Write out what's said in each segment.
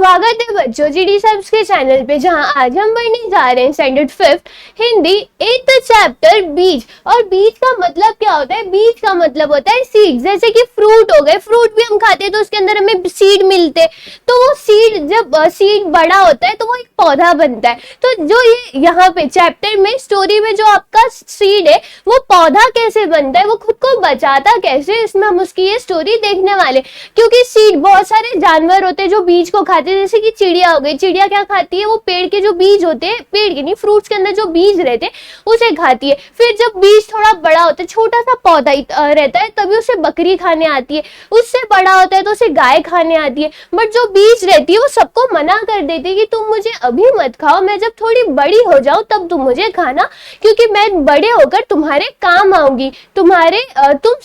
स्वागत है बच्चों जीडी सब्स के चैनल पे, जहां आज हम पढ़ने जा रहे हैं standard 5th Hindi 8th chapter बीज। और बीज का मतलब क्या होता है? बीज का मतलब होता है सीड। जैसे कि फ्रूट हो गए, फ्रूट भी हम खाते हैं तो उसके अंदर हमें सीड मिलते हैं। तो वो सीड, जब सीड बड़ा होता है तो वो एक पौधा बनता है। तो जो ये यहाँ पे चैप्टर में स्टोरी में जो आपका सीड है वो पौधा कैसे बनता है, वो खुद को बचाता कैसे, इसमें हम उसकी ये स्टोरी देखने वाले। क्योंकि सीड, बहुत सारे जानवर होते हैं जो बीज को खाते हैं, जैसे कि चिड़िया हो गई। चिड़िया क्या खाती है? वो पेड़ के जो बीज होते हैं, पेड़ के नहीं, फ्रूट्स के अंदर जो बीज रहते हैं उसे खाती है। फिर जब बीज थोड़ा बड़ा होता है, छोटा सा पौधा रहता है, तभी उसे बकरी खाने आती है। उससे बड़ा होता है तो उसे गाय खाने आती है। बट जो बीज रहती है वो सबको मना कर देती है कि तुम मुझे अभी मत खाओ, मैं जब थोड़ी बड़ी हो जाऊं तब तुम मुझे खाना, क्योंकि मैं बड़े होकर तुम्हारे काम आऊंगी, तुम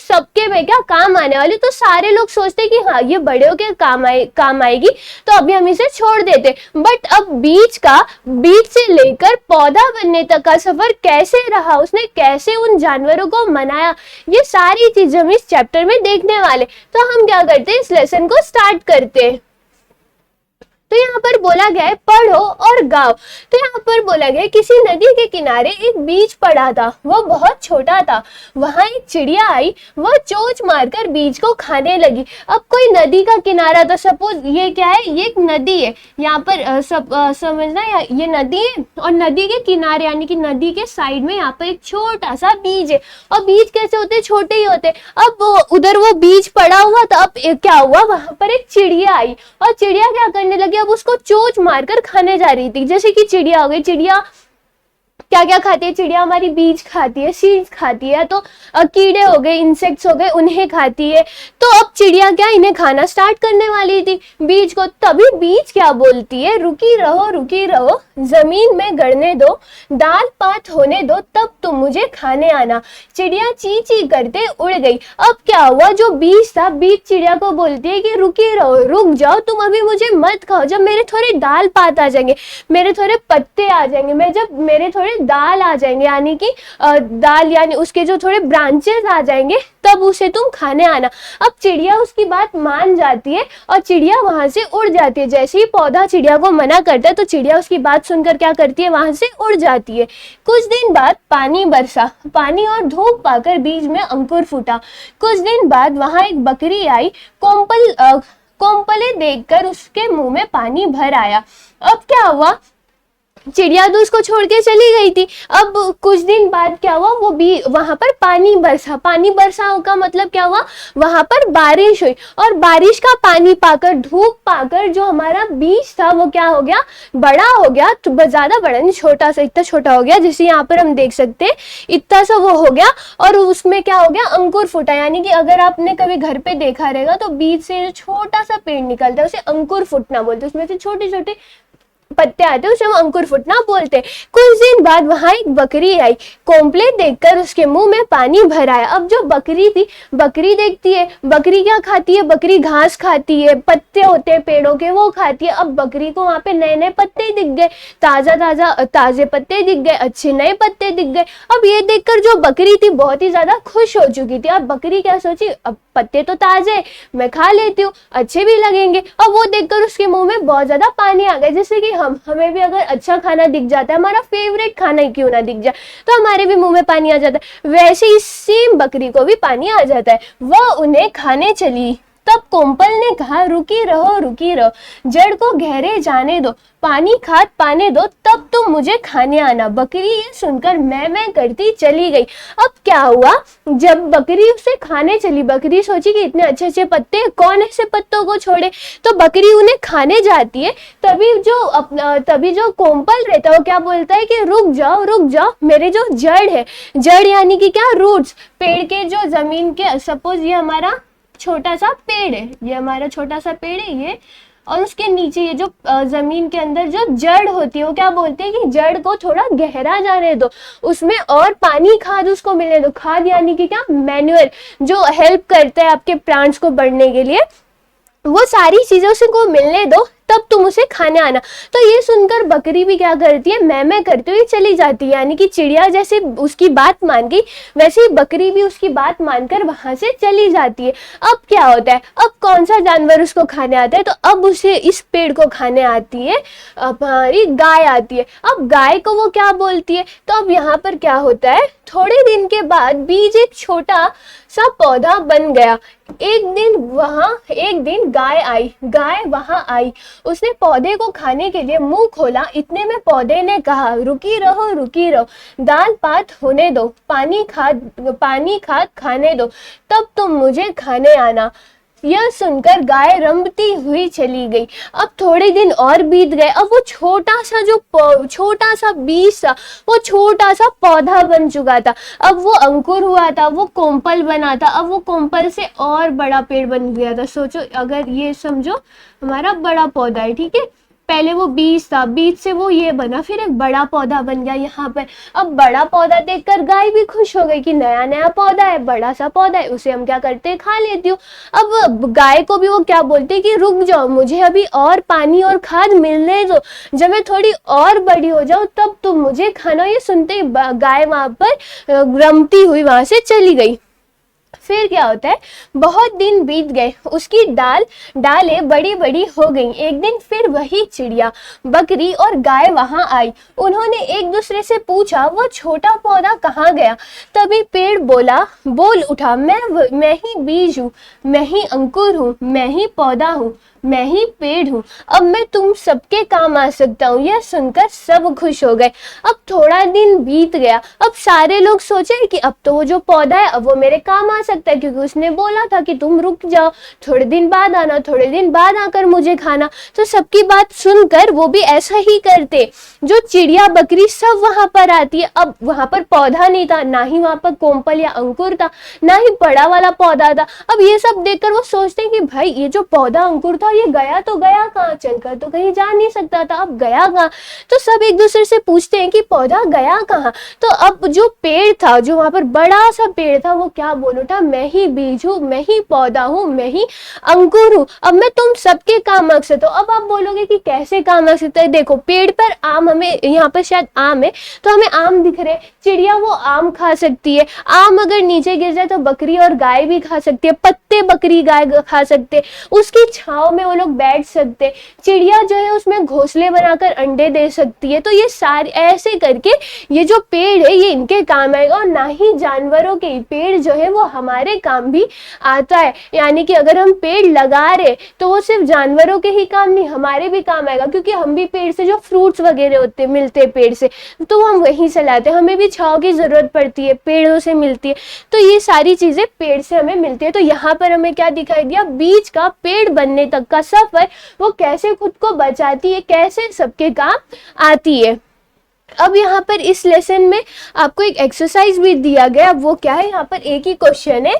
सबके मैं क्या काम आने वाली। तो सारे लोग सोचते कि हाँ ये बड़े होकर काम आएगी, तो अभी हम इसे छोड़ देते। बट अब बीज से लेकर पौधा बनने तक का सफर कैसे रहा, उसने कैसे उन जानवरों को मनाया, ये सारी चीजें हम इस चैप्टर में देखने वाले। तो हम क्या करते हैं, इस लेसन को स्टार्ट करते हैं। तो यहाँ पर बोला गया है पढ़ो और गाओ। तो यहाँ पर बोला गया है किसी नदी के किनारे एक बीज पड़ा था, वो बहुत छोटा था। वहां एक चिड़िया आई, वह चोंच मारकर बीज को खाने लगी। अब कोई नदी का किनारा था, सपोज ये क्या है, ये एक नदी है। यहाँ पर समझना, ये नदी है और नदी के किनारे यानी कि नदी के साइड में यहाँ पर एक छोटा सा बीज है। और बीज कैसे होते हैं? छोटे ही होते हैं। अब उधर वो बीज पड़ा हुआ था। अब क्या हुआ, वहां पर एक चिड़िया आई और चिड़िया क्या करने लगी, अब उसको चोंच मारकर खाने जा रही थी। जैसे कि चिड़िया हो गई, चिड़िया क्या क्या खाती है? चिड़िया हमारी बीज खाती है, सीड्स खाती है। तो कीड़े हो गए, इंसेक्ट्स हो गए, उन्हें खाती है। तो अब चिड़िया क्या इन्हें खाना स्टार्ट करने वाली थी, बीज को। तभी बीज क्या बोलती है, रुकी रहो, जमीन में गड़ने दो, दाल पात होने दो, तब तुम मुझे खाने आना। चिड़िया ची ची करते उड़ गई। अब क्या हुआ, जो बीज था, बीज चिड़िया को बोलती है कि रुकी रहो, रुक जाओ, तुम अभी मुझे मत खाओ। जब मेरे थोड़े दाल पात आ जाएंगे, मेरे थोड़े पत्ते आ जाएंगे, जब मेरे थोड़े दाल आ जाएंगे, यानी कि दाल यानी उसके जो थोड़े ब्रांचेस आ जाएंगे, तब उसे तुम खाने आना। अब चिड़िया उसकी बात मान जाती है और चिड़िया वहां से उड़ जाती है। जैसे ही पौधा चिड़िया को मना करता है तो चिड़िया उसकी बात सुनकर क्या करती है, वहां से उड़ जाती है। कुछ दिन बाद पानी बरसा, पानी और धूप पाकर बीज में अंकुर फूटा। कुछ दिन बाद वहां एक बकरी आई, कोम्पले देखकर उसके मुंह में पानी भर आया। अब क्या हुआ, चिड़िया तो उसको छोड़ के चली गई थी। अब कुछ दिन बाद क्या हुआ, वो भी वहां पर पानी बरसा का मतलब क्या हुआ, वहां पर बारिश हुई। और बारिश का पानी पाकर, धूप पाकर जो हमारा बीज था वो क्या हो गया, बड़ा हो गया। तो ज्यादा बड़ा नहीं, छोटा सा, इतना छोटा हो गया, जैसे यहाँ पर हम देख सकते हैं, इतना सा वो हो गया। और उसमें क्या हो गया, अंकुर फूटा। यानी कि अगर आपने कभी घर पे देखा रहेगा तो बीज से जो छोटा सा पेड़ निकलता है उसे अंकुर फूटना बोलते हैं। उसमें से छोटे छोटे पत्ते आते हैं, उसे हम अंकुर फुटना बोलते हैं। कुछ दिन बाद वहां एक बकरी आई, कोम्पले देखकर उसके मुंह में पानी भर आया। अब जो बकरी थी, बकरी देखती है, बकरी क्या खाती है, बकरी घास खाती है, पत्ते होते हैं पेड़ों के वो खाती है। अब बकरी को वहां पे नए नए पत्ते दिख गए, ताजे पत्ते दिख गए, अच्छे नए पत्ते दिख गए। अब ये देखकर जो बकरी थी बहुत ही ज्यादा खुश हो चुकी थी। अब बकरी क्या सोची, अब पत्ते तो ताजे, मैं खा लेती हूँ, अच्छे भी लगेंगे। अब वो देखकर उसके मुंह में बहुत ज्यादा पानी आ गया। जैसे कि हमें भी अगर अच्छा खाना दिख जाता है, हमारा फेवरेट खाना ही क्यों ना दिख जाए, तो हमारे भी मुंह में पानी आ जाता है। वैसे ही सेम बकरी को भी पानी आ जाता है, वह उन्हें खाने चली। तब कोम्पल ने कहा, रुकी रहो, जड़ को गहरे जाने दो, पानी खाद पाने दो, तब तुम मुझे खाने आना। बकरी ये सुनकर मैं करती चली गई। अब क्या हुआ, जब बकरी उसे खाने चली, बकरी सोची कि इतने अच्छे अच्छे पत्ते, कौन ऐसे पत्तों को छोड़े, तो बकरी उन्हें खाने जाती है। तभी जो कोम्पल रहता है वो क्या बोलता है कि रुक जाओ, मेरे जो जड़ है, जड़ यानी कि क्या, रूट्स, पेड़ के जो जमीन के, सपोज ये हमारा छोटा सा पेड़ है, ये हमारा छोटा सा पेड़ है ये, और उसके नीचे ये जो जमीन के अंदर जो जड़ होती है वो क्या बोलते हैं कि जड़ को थोड़ा गहरा जाने दो, उसमें और पानी खाद उसको मिलने दो। खाद यानी कि क्या, मैन्युअल, जो हेल्प करता है आपके प्लांट्स को बढ़ने के लिए, वो सारी चीजें उसको मिलने दो, तब तुम उसे खाने आना। तो ये सुनकर बकरी भी क्या करती है, मैं करती हुई चली जाती है। यानी कि चिड़िया जैसे उसकी बात मान गई वैसे ही बकरी भी उसकी बात मानकर वहां से चली जाती है। अब क्या होता है, अब कौन सा जानवर उसको खाने आता है, तो अब उसे इस पेड़ को खाने आती है हमारी गाय आती है। अब गाय को वो क्या बोलती है, तो अब यहाँ पर क्या होता है, थोड़े दिन के बाद बीज एक छोटा सा पौधा बन गया। एक दिन गाय वहां आई, उसने पौधे को खाने के लिए मुंह खोला। इतने में पौधे ने कहा, रुकी रहो, दाल पात होने दो, पानी खाद खाने दो, तब तुम मुझे खाने आना। यह सुनकर गाय रंभती हुई चली गई। अब थोड़े दिन और बीत गए। अब वो छोटा सा बीज था, वो छोटा सा पौधा बन चुका था। अब वो अंकुर हुआ था, वो कोंपल बना था। अब वो कोंपल से और बड़ा पेड़ बन गया था। सोचो, अगर ये समझो हमारा बड़ा पौधा है, ठीक है, पहले वो बीज था, बीज से वो ये बना, फिर एक बड़ा पौधा बन गया यहाँ पर। अब बड़ा पौधा देखकर गाय भी खुश हो गई कि नया पौधा है, बड़ा सा पौधा है, उसे हम क्या करते हैं, खा लेती हूँ। अब गाय को भी वो क्या बोलते कि रुक जाओ, मुझे अभी और पानी और खाद मिलने दो, जब मैं थोड़ी और बड़ी हो जाऊं तब तुम मुझे खाना। ये सुनते ही गाय वहां पर रमती हुई वहां से चली गई। फिर क्या होता है, बहुत दिन बीत गए, उसकी डालें बड़ी बड़ी हो गईं। एक दिन फिर वही चिड़िया, बकरी और गाय वहां आई। उन्होंने एक दूसरे से पूछा, वो छोटा पौधा कहाँ गया। तभी पेड़ बोल उठा, मैं ही बीज हूँ, मैं ही अंकुर हूँ, मैं ही पौधा हूँ, मैं ही पेड़ हूँ, अब मैं तुम सबके काम आ सकता हूँ। यह सुनकर सब खुश हो गए। अब थोड़ा दिन बीत गया। अब सारे लोग सोचे कि अब तो वो जो पौधा है अब वो मेरे काम आ सकता है, क्योंकि उसने बोला था कि तुम रुक जाओ, थोड़े दिन बाद आना, थोड़े दिन बाद आकर मुझे खाना। तो सबकी बात सुनकर वो भी ऐसा ही करते। जो चिड़िया बकरी सब वहां पर आती है। अब वहां पर पौधा नहीं था, ना ही वहां पर कोंपल या अंकुर था, ना ही बड़ा वाला पौधा था। अब ये सब देखकर वो सोचते हैं कि भाई ये जो पौधा अंकुर था ये गया कहाँ, चलकर तो कहीं जा नहीं सकता था, अब गया कहाँ। तो सब एक दूसरे से पूछते हैं कि पौधा गया कहाँ। तो अब जो पेड़ था, जो वहां पर बड़ा सा पेड़ था, वो क्या बोल उठा, मैं ही बीज हूँ, मैं ही पौधा हूँ, मैं ही अंकुर हूँ, अब मैं तुम सबके काम आ सकता हूँ। अब आप बोलोगे कि कैसे काम आ सकता है। देखो, पेड़ पर आम, हमें यहाँ पर शायद आम है तो हमें आम दिख रहे, चिड़िया वो आम खा सकती है। आम अगर नीचे गिर जाए तो बकरी और गाय भी खा सकती है, पत्ते बकरी गाय खा सकते, उसकी छाव में वो लोग बैठ सकते। चिड़िया जो है उसमें घोंसले बनाकर अंडे दे सकती है। तो ये सारे ऐसे करके ये जो पेड़ है ये इनके काम आएगा, और ना ही जानवरों के, पेड़ जो है वो हमारे काम भी आता है। यानी कि अगर हम पेड़ लगा रहे तो वो सिर्फ जानवरों के ही काम नहीं, हमारे भी काम आएगा, क्योंकि हम भी पेड़ से जो फ्रूट्स वगैरह होते मिलते हैं पेड़ से, तो हम वहीं से लाते हैं। हमें भी छांव की जरूरत पड़ती है, पेड़ों से मिलती है। तो ये सारी चीजें पेड़ से हमें मिलती है। तो यहाँ पर हमें क्या दिखाई दिया, बीज का पेड़ बनने तक का सफर, वो कैसे खुद को बचाती है, कैसे सबके काम आती है। अब यहाँ पर इस लेसन में आपको एक एक्सरसाइज भी दिया गया। वो क्या है, यहाँ पर एक ही क्वेश्चन है,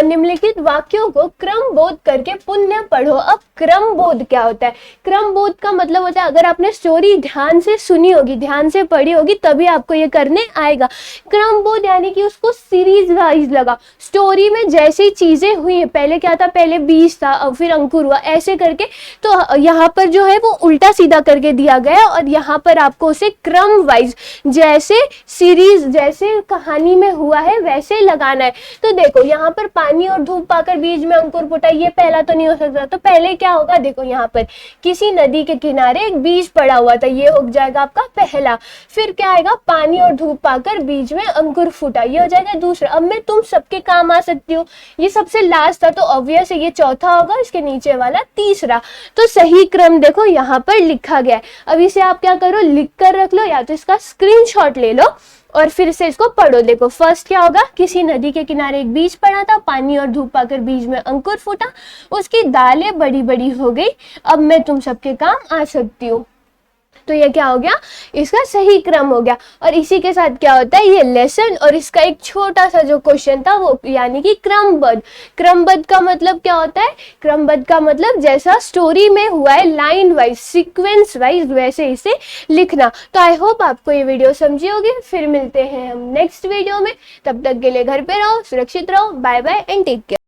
निम्नलिखित वाक्यों को क्रमबोध करके पुनः पढ़ो। अब क्रमबोध क्या होता है, क्रमबोध का मतलब होता है, अगर आपने स्टोरी ध्यान से सुनी होगी, ध्यान से पढ़ी होगी, तभी आपको ये करने आएगा। क्रमबोध यानी कि उसको सीरीज वाइज लगा, स्टोरी में जैसी चीजें हुई है, पहले क्या था, पहले बीज था और फिर अंकुर हुआ, ऐसे करके। तो यहाँ पर जो है वो उल्टा सीधा करके दिया गया, और यहाँ पर आपको उसे क्रम वाइज, जैसे सीरीज, जैसे कहानी में हुआ है वैसे लगाना है। तो देखो, यहाँ पर पानी और धूप पाकर बीज में अंकुर फूटा, ये पहला तो नहीं हो सकता। तो पहले क्या होगा, देखो यहाँ पर किसी नदी के किनारे एक बीज पड़ा हुआ था, ये हो जाएगा आपका पहला। फिर क्या आएगा, पानी और धूप पाकर बीज में अंकुर फूटा, ये हो जाएगा दूसरा। अब मैं तुम सबके काम आ सकती हूँ, ये सबसे लास्ट था, तो ऑब्वियस है ये चौथा होगा, इसके नीचे वाला तीसरा। तो सही क्रम देखो यहाँ पर लिखा गया है। अब इसे आप क्या करो, लिख कर रख लो, या तो इसका स्क्रीनशॉट ले लो और फिर से इसको पढ़ो। देखो, फर्स्ट क्या होगा, किसी नदी के किनारे एक बीज पड़ा था, पानी और धूप पाकर बीज में अंकुर फूटा, उसकी दालें बड़ी बड़ी हो गई, अब मैं तुम सबके काम आ सकती हूँ। तो ये क्या हो गया, इसका सही क्रम हो गया। और इसी के साथ क्या होता है, ये लेसन और इसका एक छोटा सा जो क्वेश्चन था वो, यानी कि क्रमबद्ध। क्रमबद्ध का मतलब क्या होता है, क्रमबद्ध का मतलब जैसा स्टोरी में हुआ है, लाइन वाइज, सीक्वेंस वाइज, वैसे इसे लिखना। तो आई होप आपको ये वीडियो समझी होगी। फिर मिलते हैं हम नेक्स्ट वीडियो में, तब तक के लिए घर पे रहो, सुरक्षित रहो, bye bye and take care.